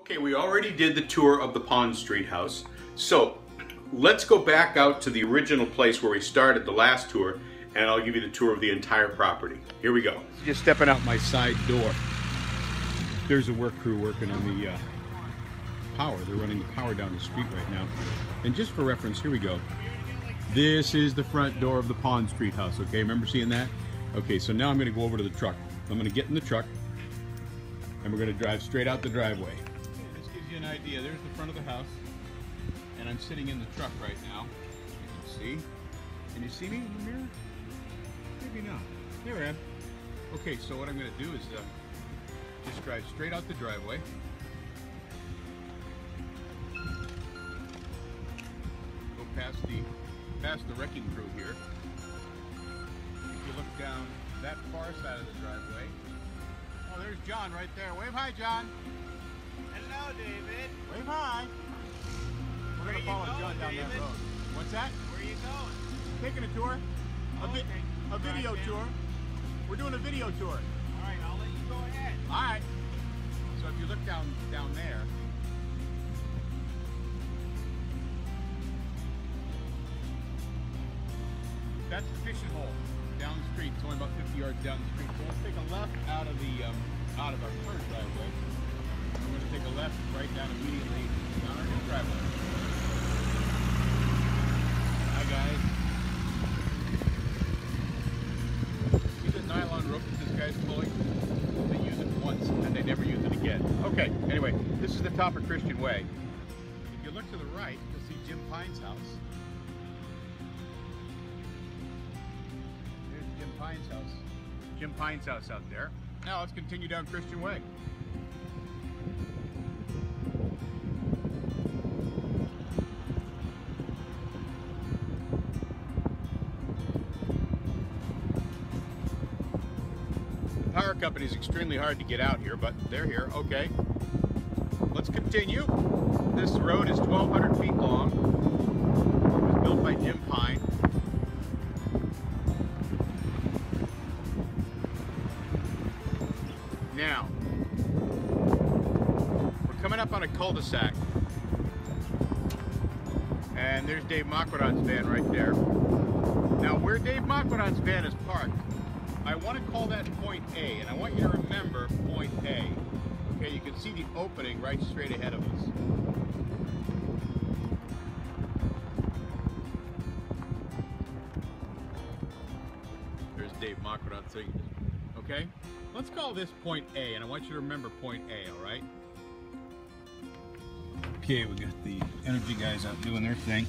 Okay, we already did the tour of the Pond Street house, so let's go back out to the original place where we started the last tour, and I'll give you the tour of the entire property. Here we go. Just stepping out my side door. There's a work crew working on the power. They're running the power down the street right now. And just for reference, here we go. This is the front door of the Pond Street house, okay? Remember seeing that? Okay, so now I'm gonna go over to the truck. I'm gonna get in the truck, and we're gonna drive straight out the driveway. This gives you an idea. There's the front of the house, and I'm sitting in the truck right now. You can see. Can you see me in the mirror? Maybe not. There I am. Okay, so what I'm gonna do is just drive straight out the driveway. Go past the wrecking crew here. If you look down that far side of the driveway, oh, there's John right there. Wave hi, John. Hello, David. Wave hi. We're gonna follow John down that road. What's that? Where are you going? Taking a tour. A video tour. We're doing a video tour. All right, I'll let you go ahead. All right. So if you look down there, that's the fishing hole down the street. It's only about 50 yards down the street. So let's take a left out of our first driveway. We're going to take a left right down immediately down our new driveway. Hi guys. See the nylon rope that this guy's pulling? They use it once and they never use it again. Okay, anyway, this is the top of Christian Way. If you look to the right, you'll see Jim Pine's house. Jim Pine's house out there. Now let's continue down Christian Way. The power company is extremely hard to get out here, but they're here. Okay. Let's continue. This road is 1,200 feet long. It was built by Jim Pine. Now, we're coming up on a cul-de-sac, and there's Dave Macquaron's van right there. Now, where Dave Macquaron's van is parked, I want to call that point A, and I want you to remember point A. Okay, you can see the opening right straight ahead of us. There's Dave Macquaron singing. Okay? Let's call this point A, and I want you to remember point A, all right? Okay, we got the energy guys out doing their thing,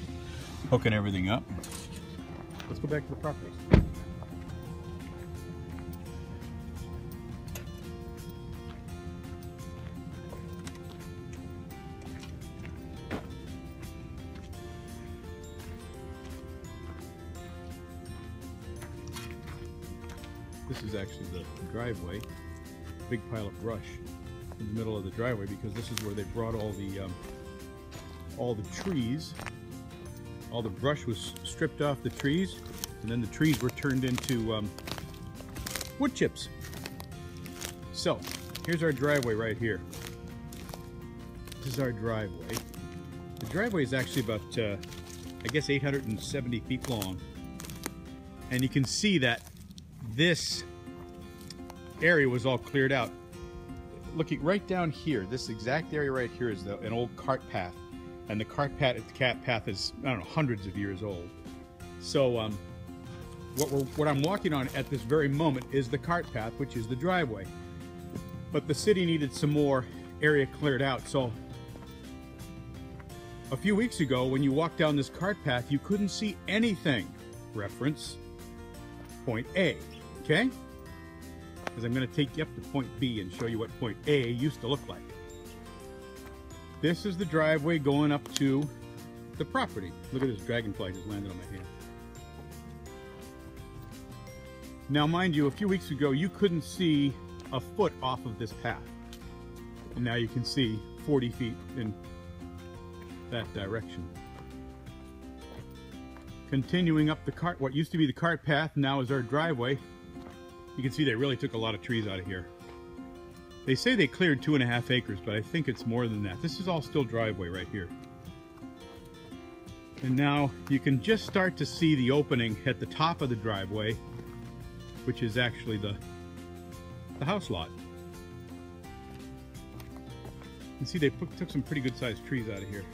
hooking everything up. Let's go back to the property. This is actually the driveway. Big pile of brush in the middle of the driveway because this is where they brought all the trees. All the brush was stripped off the trees, and then the trees were turned into wood chips. So here's our driveway right here. This is our driveway. The driveway is actually about, I guess, 870 feet long, and you can see that this area was all cleared out. Looking right down here, this exact area right here is an old cart path, and the cart path is, I don't know, hundreds of years old. So what I'm walking on at this very moment is the cart path, which is the driveway. But the city needed some more area cleared out, so a few weeks ago when you walked down this cart path, you couldn't see anything. Reference point A. Okay? Because I'm going to take you up to point B and show you what point A used to look like. This is the driveway going up to the property. Look at this dragonfly just landed on my hand. Now mind you, a few weeks ago you couldn't see a foot off of this path. And now you can see 40 feet in that direction. Continuing up what used to be the cart path now is our driveway. You can see they really took a lot of trees out of here. They say they cleared 2.5 acres, but I think it's more than that. This is all still driveway right here. And now you can just start to see the opening at the top of the driveway, which is actually the house lot. You can see they took some pretty good sized trees out of here.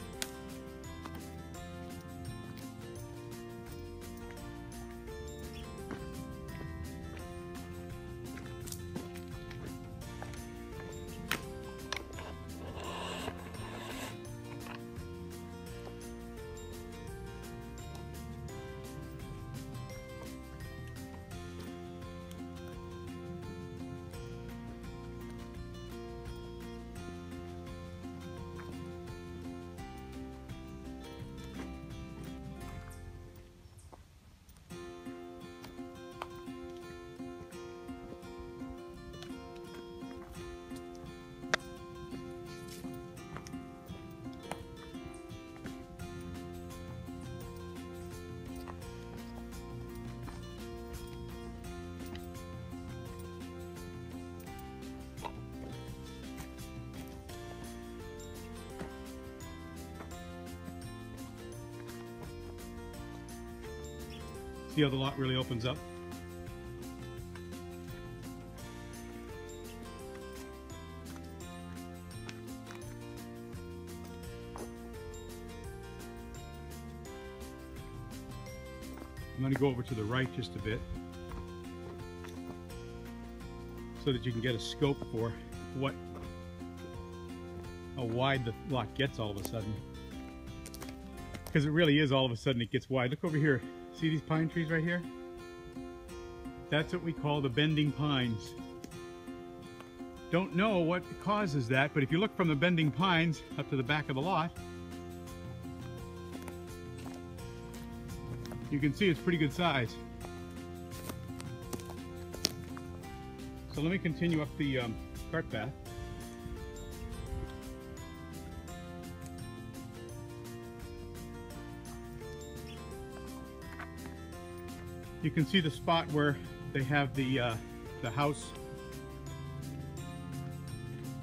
See how the lot really opens up? I'm going to go over to the right just a bit so that you can get a scope for how wide the lot gets all of a sudden. Because it really is all of a sudden it gets wide. Look over here. See these pine trees right here? That's what we call the bending pines. Don't know what causes that, but if you look from the bending pines up to the back of the lot, you can see it's pretty good size. So let me continue up the cart path. You can see the spot where they have the house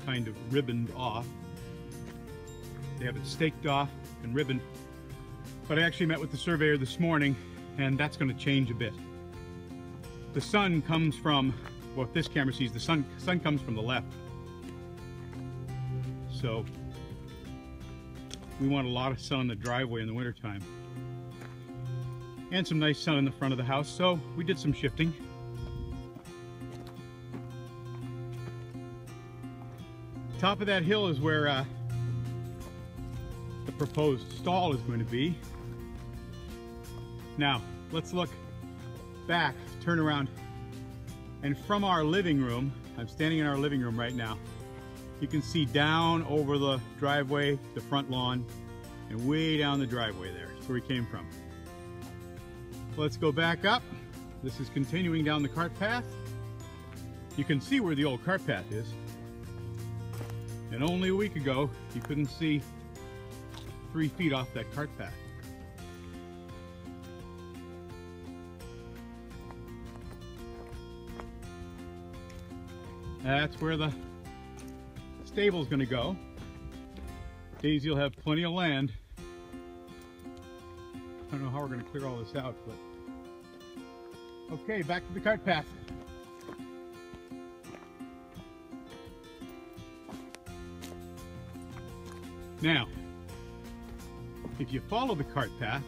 kind of ribboned off. They have it staked off and ribboned. But I actually met with the surveyor this morning, and that's going to change a bit. The sun comes from, well, if this camera sees, the sun comes from the left. So we want a lot of sun in the driveway in the wintertime. And some nice sun in the front of the house, so we did some shifting. Top of that hill is where the proposed stall is going to be. Now, let's look back, turn around, and from our living room, I'm standing in our living room right now, you can see down over the driveway, the front lawn, and way down the driveway there. That's where we came from. Let's go back up. This is continuing down the cart path. You can see where the old cart path is. And only a week ago, you couldn't see 3 feet off that cart path. That's where the stable's gonna go. Daisy will have plenty of land. I don't know how we're going to clear all this out, but okay, back to the cart path. Now, if you follow the cart path,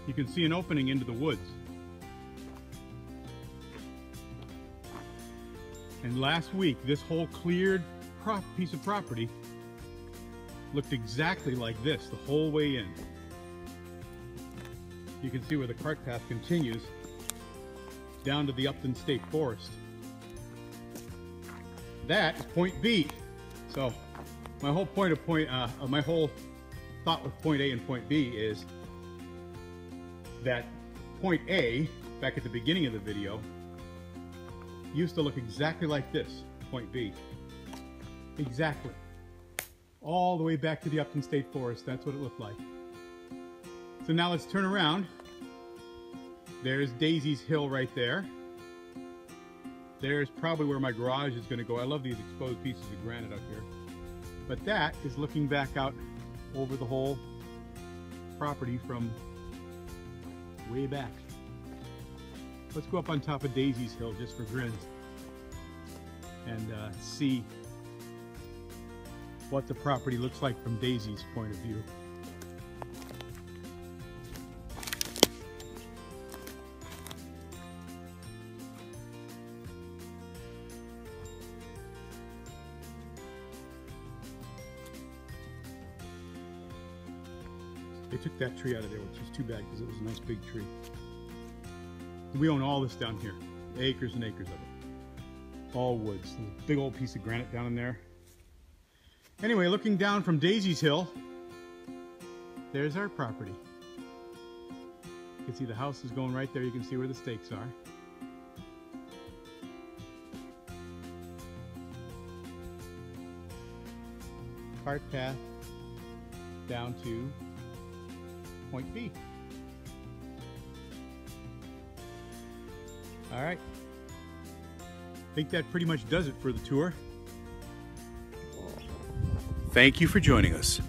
you can see an opening into the woods. And last week, this whole cleared piece of property looked exactly like this the whole way in. You can see where the cart path continues down to the Upton State Forest. That is point B. So my whole my whole thought with point A and point B is that point A, back at the beginning of the video, used to look exactly like this, point B. Exactly. All the way back to the Upton State Forest, that's what it looked like. So now let's turn around. There's Daisy's hill right there. There's probably where my garage is going to go. I love these exposed pieces of granite up here. But that is looking back out over the whole property from way back. Let's go up on top of Daisy's Hill just for grins and see what the property looks like from Daisy's point of view. They took that tree out of there, which was too bad because it was a nice big tree. We own all this down here, acres and acres of it. All woods. There's a big old piece of granite down in there. Anyway, looking down from Daisy's Hill, there's our property. You can see the house is going right there. You can see where the stakes are. Cart path down to Point B. All right. I think that pretty much does it for the tour. Thank you for joining us.